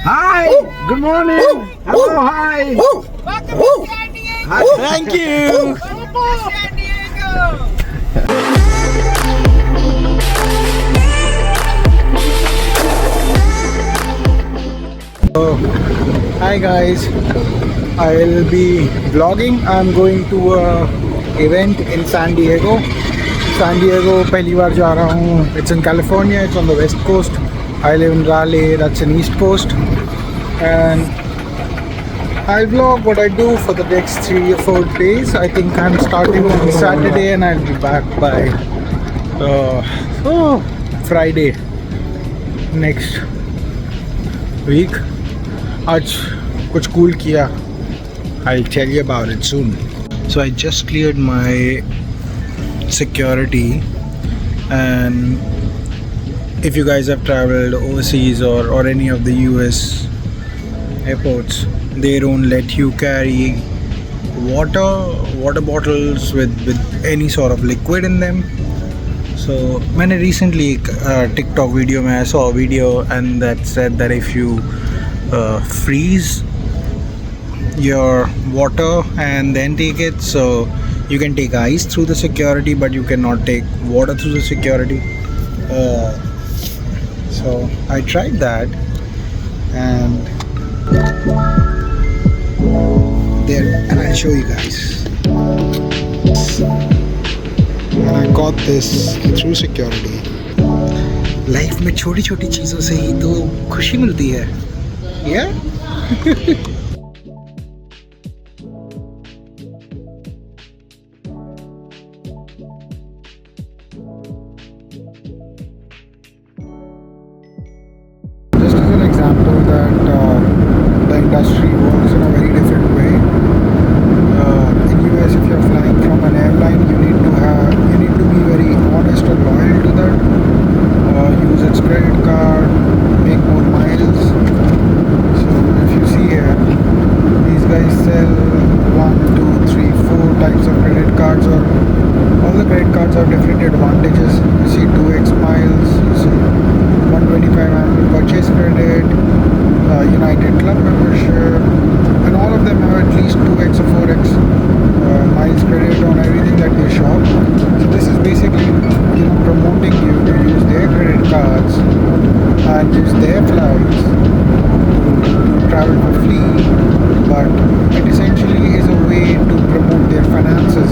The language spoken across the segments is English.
Hi, good morning. Hello, hi. Welcome to San Diego. Hi. Thank you. Welcome to San Diego. Hi guys, I'll be vlogging. I'm going to a event in San Diego. San Diego, पहली बार जा रहा हूँ. It's in California. It's on the west coast. I live in Raleigh. That's in east coast. And I'll vlog what I do for the next 3 or 4 days. I think I'm starting on Saturday and I'll be back by Friday next week. आज कुछ cool किया. I'll tell you about it soon. So I just cleared my security, and if you guys have traveled overseas or any of the US airports, they don't let you carry water bottles with any sort of liquid in them. So मैंने recently TikTok video में I saw a video and that said that if you freeze your water and then take it, so you can take ice through the security but you cannot take water through the security. So I tried that, and there, and I'll show you guys. And I got this through security. Life में छोटी छोटी चीज़ों से ही तो खुशी मिलती है. Yeah. Just as an example that the industry works in a very different way. In US, if you're flying from an airline, you need to be very honest and loyal to that. Use its credit card, make more miles. So if you see here, these guys sell 1, 2, 3, 4 types of credit cards, or all the credit cards have different advantages. You see 2x miles, you see 125 annual purchase credit, United Club membership, and all of them have at least 2x or 4x miles credit on everything that they shop. So this is basically promoting you to use their credit cards and use their flights to travel for free, but it essentially is a way to promote their finances.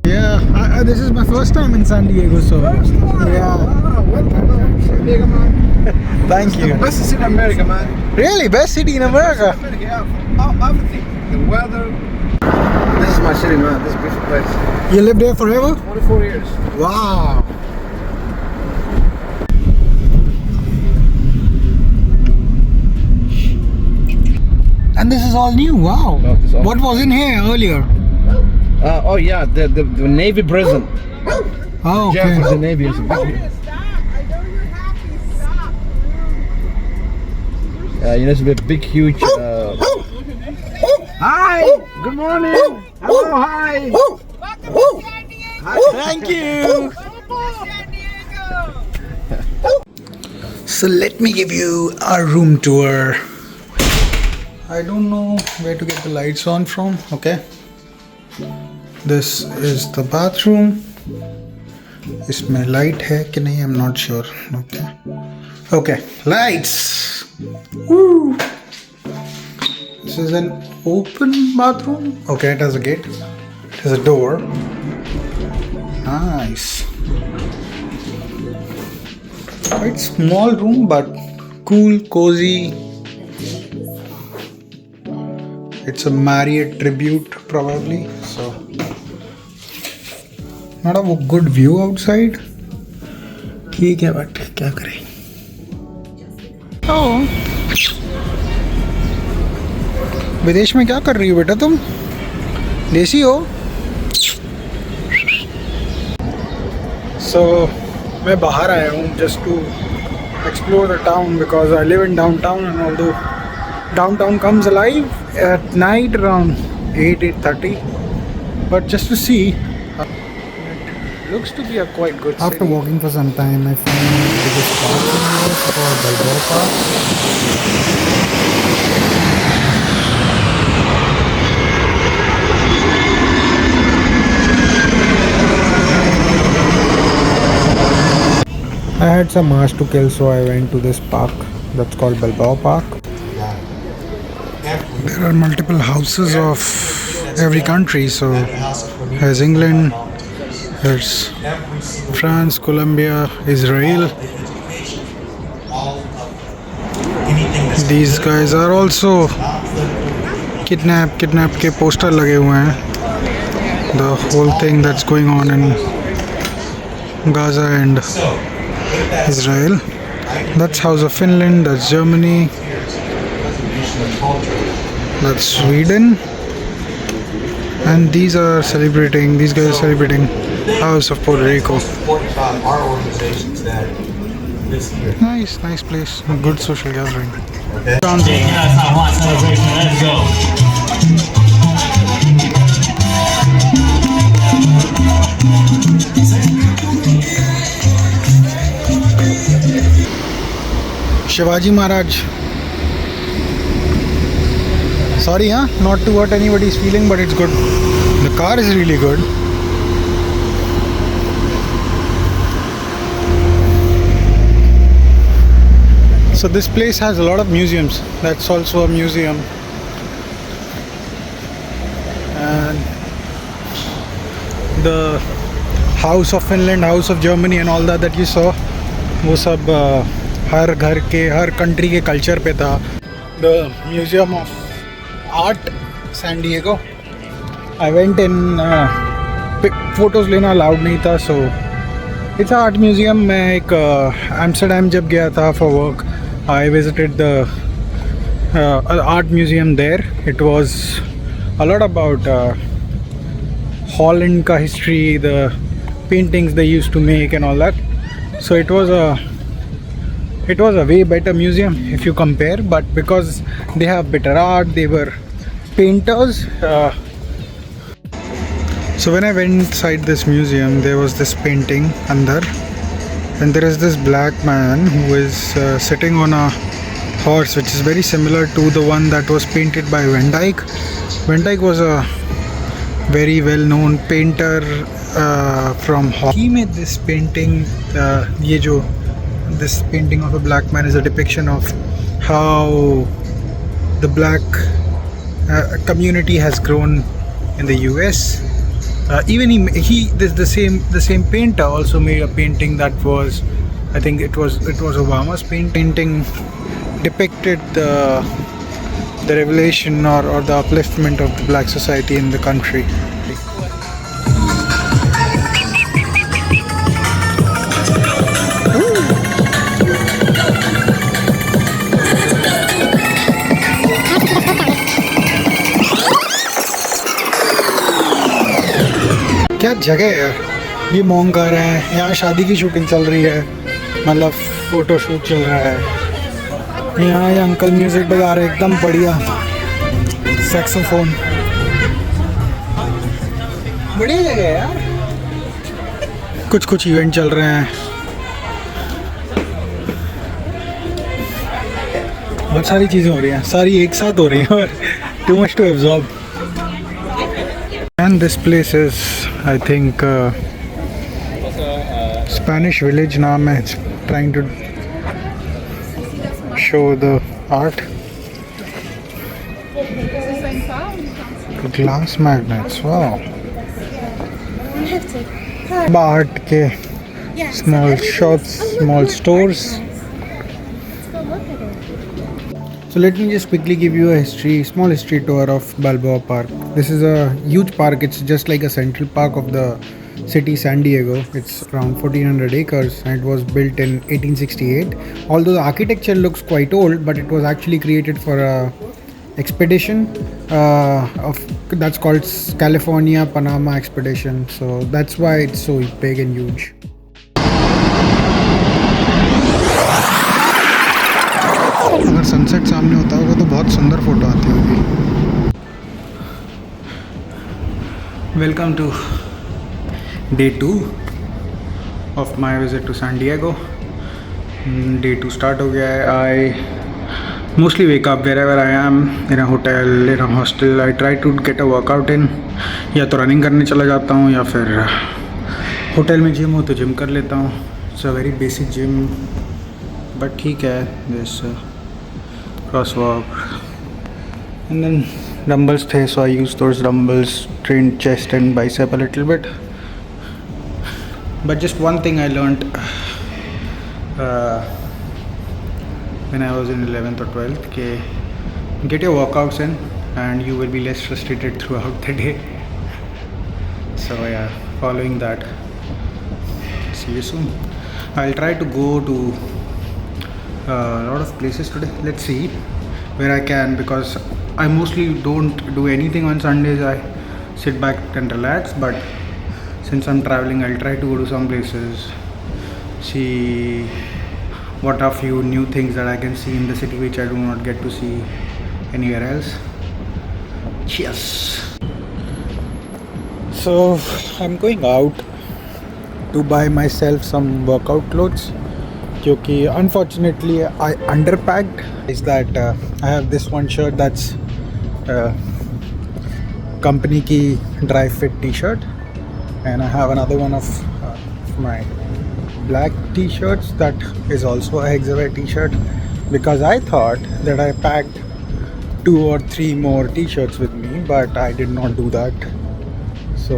Yeah, this is my first time in San Diego, so yeah. Welcome, San Diego, man. Thank you. Best city in America, man. Really, best city in America. America, yeah. Everything. The weather. This is my city, man. This is a beautiful place. You lived there forever? 24 years. Wow. And this is all new. Wow. No, this is all What was in here earlier? Oh yeah, the Navy prison. Oh, Jail for the okay. Navy is a big. Stop. I know you're happy. Stop. It's a big, huge. Hi. Good morning. Hello. Hi. Welcome to San Diego. Thank you. Welcome to San Diego. So let me give you a room tour. I don't know where to get the lights on from. Okay. This is the bathroom. इसमें light है कि नहीं? I'm not sure. Okay. Okay. Lights. Woo. This is an open bathroom. Okay, it has a gate. It has a door. Nice. Quite small room, but cool, cozy. It's a Marriott tribute, probably. So, not a good view outside. ठीक है, but क्या करें? Oh. विदेश में क्या कर रही हो बेटा तुम? देसी हो? So मैं बाहर आया हूँ just to explore the town because I live in downtown, and although downtown comes alive at night around 8:30, but just to see, it looks to be a quite good city. After walking for some time, I found the biggest park in the US called Balboa Park. I had some hours to kill, so I went to this park that's called Balboa Park. There are multiple houses of every country, so there's England, there's France, Colombia, Israel. These guys are also kidnapped के poster लगे हुए हैं. The whole thing that's going on in Gaza and Israel. That's House of Finland, that's Germany, that's Sweden, and these guys are celebrating House of Puerto Rico. Nice place, good social gathering. Shivaji Maharaj. Sorry, not to hurt anybody's feeling, but it's good. The car is really good. So this place has a lot of museums. That's also a museum. And the House of Finland, House of Germany and all that you saw, वो सब हर घर के हर country के culture पे था. The Museum of Art, San Diego. I went in. Photos लेना allowed नहीं था, so it's an art museum. मैं एक एम्स्टर्डम जब गया था for work, I visited the art museum there. It was a lot about Holland का history, the paintings they used to make and all that. So it was a way better museum if you compare, but because they have better art, they were painters. So when I went inside this museum, there was this painting andar, and there is this black man who is sitting on a horse, which is very similar to the one that was painted by Van Dyck. Van Dyck was a very well-known painter from Holland. He made this painting. This painting of a black man is a depiction of how the black community has grown in the US. Even the same painter also made a painting that was, I think it was Obama's painting, depicted the revelation or the upliftment of the black society in the country. क्या जगह है यार, ये मॉन्ग कर रहे हैं, यहाँ शादी की शूटिंग चल रही है, मतलब फोटो शूट चल रहा है. यहाँ ये अंकल म्यूजिक बजा रहे हैं एकदम बढ़िया, सैक्सोफोन. बढ़िया जगह है यार. कुछ इवेंट चल रहे हैं, बहुत सारी चीज़ें हो रही हैं, सारी एक साथ हो रही हैं और too much to absorb. And this place is, I think, Spanish Village naam hai. It's trying to show the art. Glass magnets, wow. Art ke small shops, small stores. So let me just quickly give you a small history tour of Balboa Park. This is a huge park. It's just like a central park of the city San Diego. It's around 1400 acres and it was built in 1868. Although the architecture looks quite old, but it was actually created for a expedition that's called California Panama Expedition. So that's why it's so big and huge. Sunset सामने होता होगा तो बहुत सुंदर photo आती होगी। Welcome to day 2 of my visit to San Diego. Day 2 start हो गया है। I mostly wake up wherever I am, in a hotel, in a hostel. I try to get a workout in. या तो running करने चला जाता हूँ या फिर होटल में जिम हो तो जिम कर लेता हूँ। It's a very basic gym but ठीक है। This cross walk and then dumbbells थे, so I use those dumbbells, train chest and bicep a little bit. But just one thing I learned when I was in 11th or 12th, get your workouts in and you will be less frustrated throughout the day. So yeah, following that. See you soon. I'll try to go to a lot of places today. Let's see where I can, because I mostly don't do anything on Sundays. I sit back and relax, but since I'm traveling, I'll try to go to some places, see what are few new things that I can see in the city which I do not get to see anywhere else. Cheers. So I'm going out to buy myself some workout clothes क्योंकि unfortunately I underpacked. Is that I have this one shirt that's company की dry fit t-shirt, and I have another one of my black t-shirts that is also a Hexaware t-shirt, because I thought that I packed 2 or 3 more t-shirts with me, but I did not do that. So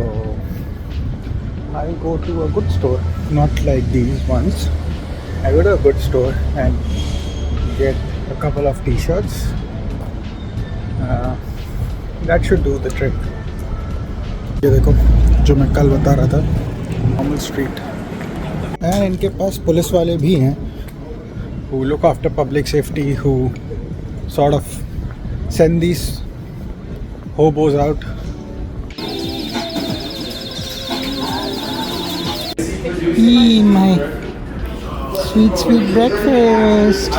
I'll go to a good store, not like these ones. I go to a good store and get a couple of t-shirts. That should do the trick. ये देखो जो मैं कल बता रहा था, normal street. And इनके पास police वाले भी हैं who look after public safety, who sort of send these hobos out. Eat my sweet breakfast.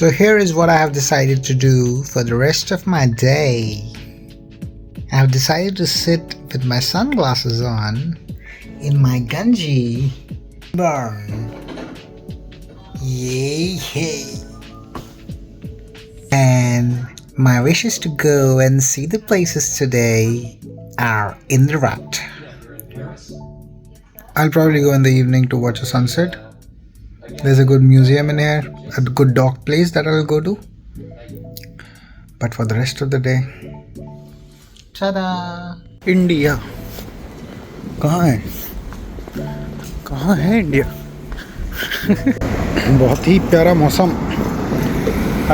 So here is what I have decided to do for the rest of my day. I have decided to sit with my sunglasses on in my Ganji barn. Yay! And my wishes to go and see the places today are in the rut. I'll probably go in the evening to watch a sunset. There's a good museum in here, a good dog place that I'll go to. But for the rest of the day, tada! India कहाँ है? कहाँ है India? बहुत ही प्यारा मौसम।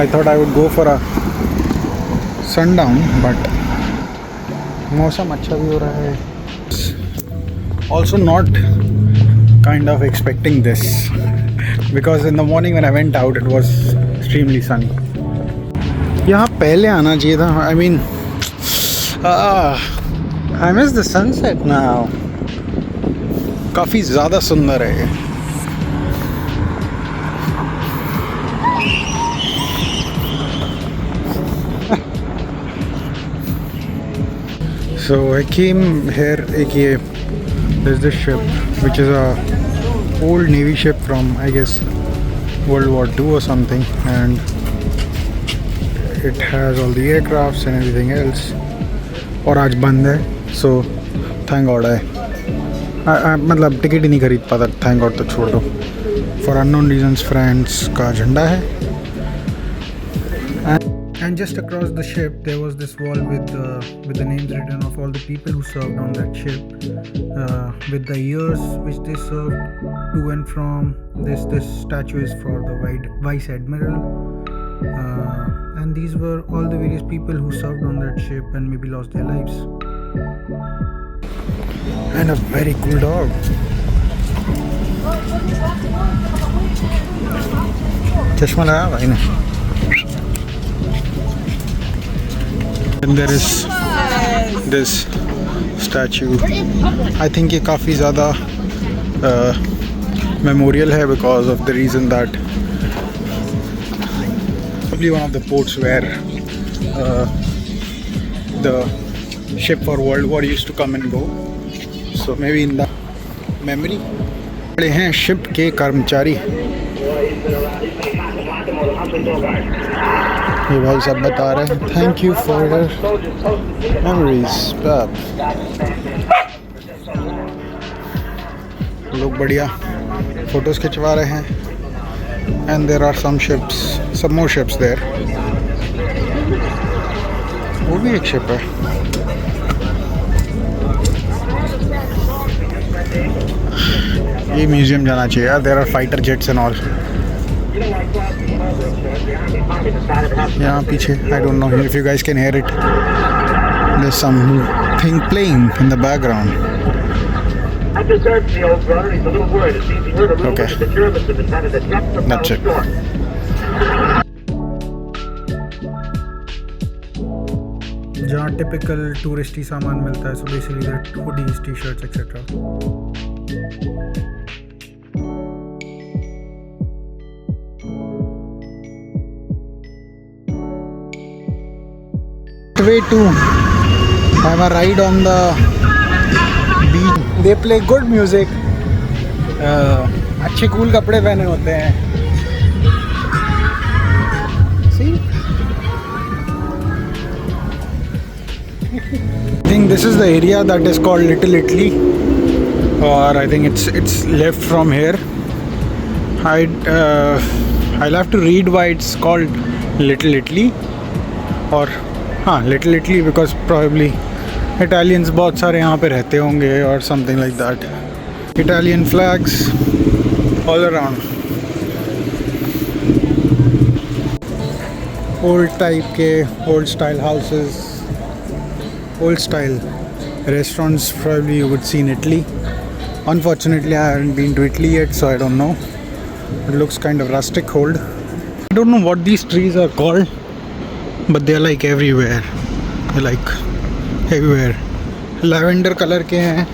I thought I would go for a sundown, but मौसम अच्छा भी हो रहा है। Also not kind of expecting this, because in the morning when I went out it was extremely sunny. यहाँ पहले आना चाहिए था। I mean, I miss the sunset now. काफ़ी ज़्यादा सुंदर है ये। So I came here, there's this ship which is a old navy ship from I guess World War II or something, and it has all the aircrafts and everything else. और आज बंद है, so thank God मतलब ticket ही नहीं खरीद पाता। Thank God तो छोड़ दो। फॉर अननोन रीजंस फ्रांस का झंडा है। And just across the ship there was this wall with the names written of all the people who served on that ship, with the years which they served to and from. This statue is for the Vice Admiral, and these were all the various people who served on that ship and maybe lost their lives. And a very cool dog. चश्मा लगा भाई ने। And there is this statue. I think ये काफ़ी ज़्यादा memorial है because of the reason that probably one of the ports where the ship for World War used to come and go. So maybe in the memory. बड़े हैं ship के कर्मचारी, ये भाई सब बता रहे हैं thank you for your memories. लोग बढ़िया फोटोज़ खिंचवा रहे हैं and there are some more ships there. वो भी एक शिप है। ये म्यूजियम जाना चाहिए यार, there are fighter jets and all. यहाँ पीछे I don't know if you guys can hear it, there is something playing in the background. Okay, that's it. जहाँ टिपिकल टूरिस्टी सामान मिलता है, so basically that hoodies, T shirts etcetera. Way to have a ride on the beach. They play good music. अच्छे cool कपड़े पहने होते हैं। See? I think this is the area that is called Little Italy, or I think it's left from here. I'll have to read why it's called Little Italy, or Little Italy because probably Italians बहुत सारे यहाँ पे रहते होंगे or something like that. Italian flags all around. Old type के old style houses, old style restaurants probably you would see in Italy. Unfortunately I haven't been to Italy yet, so I don't know. It looks kind of rustic old. I don't know what these trees are called, but they're like everywhere. They're like everywhere. Lavender color के हैं.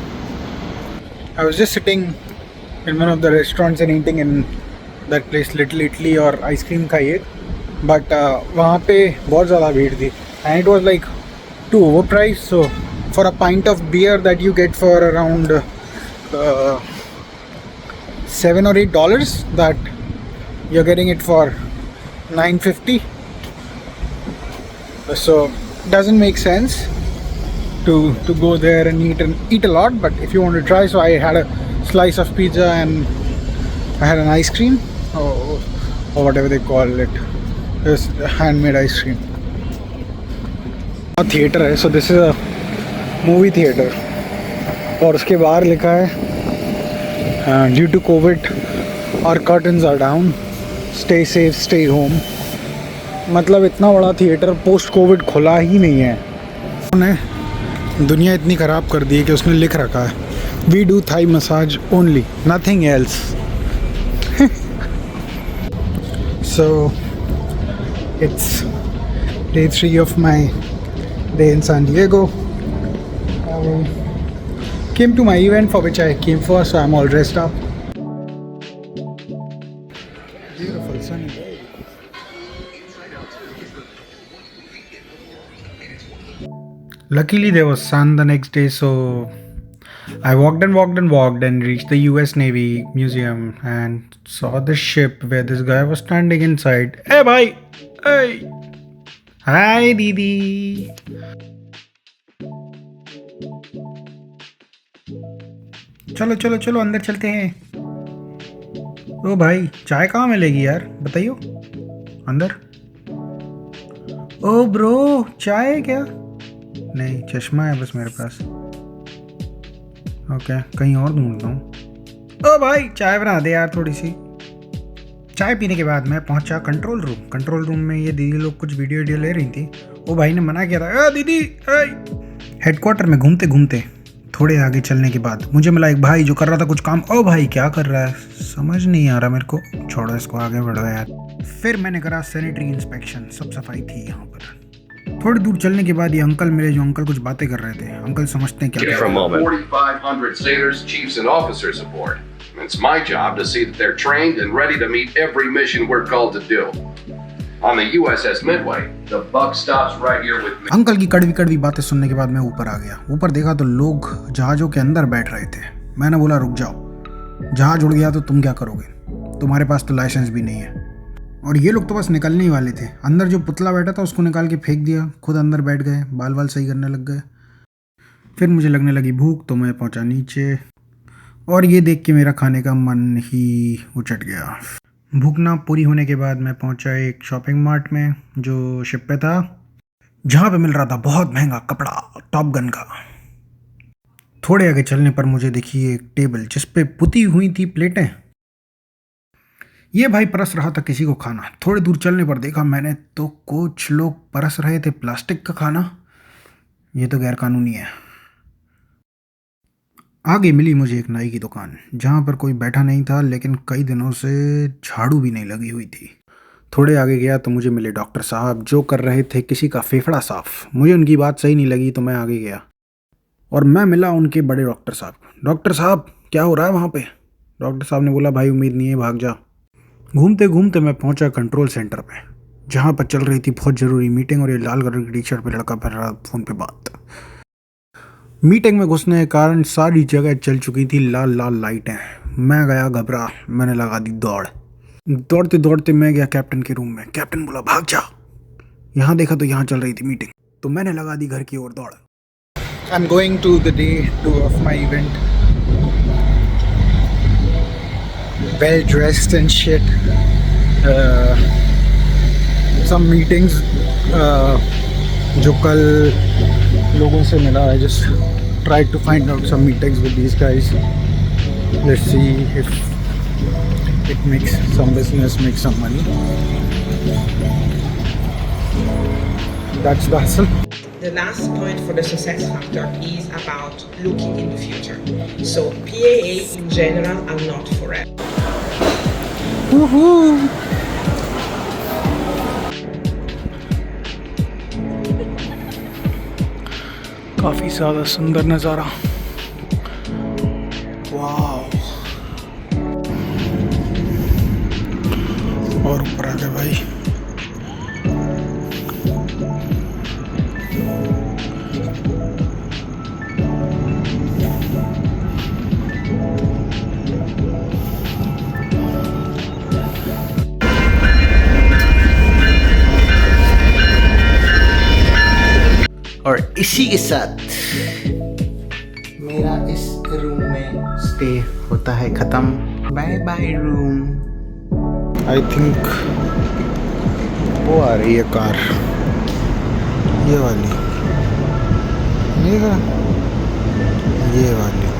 I was just sitting in one of the restaurants and eating in that place Little Italy और ice cream खाइए, but वहाँ पे बहुत ज़्यादा भीड़ थी and it was like too overpriced. So for a pint of beer that you get for around $7 or $8, that you're getting it for $9.50. So doesn't make sense to go there and eat a lot. But if you want to try, so I had a slice of pizza and I had an ice cream or whatever they call it. It's handmade ice cream. A theater है, so this is a movie theater, और उसके बाहर लिखा है due to COVID our curtains are down, stay safe, stay home. मतलब इतना बड़ा theatre post Covid खुला ही नहीं है। उन्होंने दुनिया इतनी ख़राब कर दी है कि उसने लिख रखा है we do Thai massage only, nothing else. So it's day 3 of my day in San Diego. Came to my event for which I came for, so I'm all dressed up. Beautiful sunny day. Luckily there was sun the next day, so I walked and reached the US Navy Museum and saw the ship where this guy was standing inside. Hey bhai! Hey! Hi didi! चलो चलो चलो अंदर चलते हैं। ओ भाई चाय कहाँ मिलेगी यार, बताइयो अंदर। ओ ब्रो चाय है क्या? नहीं, चश्मा है बस मेरे पास। ओके कहीं और ढूंढता हूँ। ओ भाई चाय बना दे यार थोड़ी सी। चाय पीने के बाद मैं पहुंचा कंट्रोल रूम में ये दीदी लोग कुछ वीडियो ले रही थी। वो भाई ने मना किया था, दीदी। हेडक्वार्टर में घूमते घूमते थोड़े आगे चलने के बाद मुझे मिला एक भाई जो कर रहा था कुछ काम। ओ भाई क्या कर रहा है समझ नहीं आ रहा मेरे को, छोड़ो इसको, आगे बढ़ो यार। फिर मैंने करा सैनिटरी इंस्पेक्शन, सब सफाई थी यहाँ पर। थोड़ी दूर चलने के बाद ये अंकल मिले जो अंकल कुछ बातें कर रहे थे। अंकल समझते हैं क्या। From 4,500 sailors, chiefs and officers aboard. It's my job to see that they're trained and ready to meet every mission we're called to do. On the USS Midway, the buck stops right here with me. Uncle की कड़वी कड़वी बातें सुनने के बाद मैं ऊपर आ गया। ऊपर देखा तो लोग जहाज़ों के अंदर बैठ रहे थे। मैंने बोला रुक जाओ, जहाज़ उड़ गया तो तुम क्या करोगे? तुम्हारे पास तो लाइसेंस भी नहीं है। और ये लोग तो बस निकलने ही वाले थे। अंदर जो पुतला बैठा था उसको निकाल के फेंक दिया, खुद अंदर बैठ गए, बाल बाल सही करने लग गए। फिर मुझे लगने लगी भूख तो मैं पहुंचा नीचे और ये देख के मेरा खाने का मन ही उचट गया। भूख ना पूरी होने के बाद मैं पहुंचा एक शॉपिंग मार्ट में जो शिप पे था, जहाँ पे मिल रहा था बहुत महंगा कपड़ा टॉप गन का। थोड़े आगे चलने पर मुझे दिखी एक टेबल जिस पे पुती हुई थी प्लेटें। ये भाई परस रहा था किसी को खाना। थोड़े दूर चलने पर देखा मैंने तो कुछ लोग परस रहे थे प्लास्टिक का खाना। ये तो गैर कानूनी है। आगे मिली मुझे एक नाई की दुकान जहाँ पर कोई बैठा नहीं था, लेकिन कई दिनों से झाड़ू भी नहीं लगी हुई थी। थोड़े आगे गया तो मुझे मिले डॉक्टर साहब जो कर रहे थे किसी का फेफड़ा साफ। मुझे उनकी बात सही नहीं लगी तो मैं आगे गया और मैं मिला उनके बड़े डॉक्टर साहब। डॉक्टर साहब क्या हो रहा है वहाँ पे? डॉक्टर साहब ने बोला भाई उम्मीद नहीं है, भाग जा। घूमते घूमते मैं पहुंचा कंट्रोल सेंटर पे जहाँ पर चल रही थी बहुत ज़रूरी मीटिंग और ये लाल कलर की टी शर्ट पे लड़का कर रहा फ़ोन पे बात। मीटिंग में घुसने के कारण सारी जगह चल चुकी थी लाल लाल लाइटें। मैं गया घबरा, मैंने लगा दी दौड़। दौड़ते दौड़ते मैं गया कैप्टन के रूम में। कैप्टन बोला भाग जा। यहाँ देखा तो यहाँ चल रही थी मीटिंग, तो मैंने लगा दी घर की ओर दौड़। I am going to the day 2 of my event, well dressed and shit. Some meetings जो कल लोगों से मिला, I just tried to find out some meetings with these guys. Let's see if it makes some business, makes some money. That's the hustle. The last point for the success factor is about looking in the future. So PAA in general are not forever. काफ़ी ज़्यादा सुंदर नज़ारा। वाह। और ऊपर आ गए भाई। और इसी के साथ मेरा इस रूम में स्टे होता है ख़त्म। Bye bye room. I think वो आ रही है कार, ये वाली, ये वाली।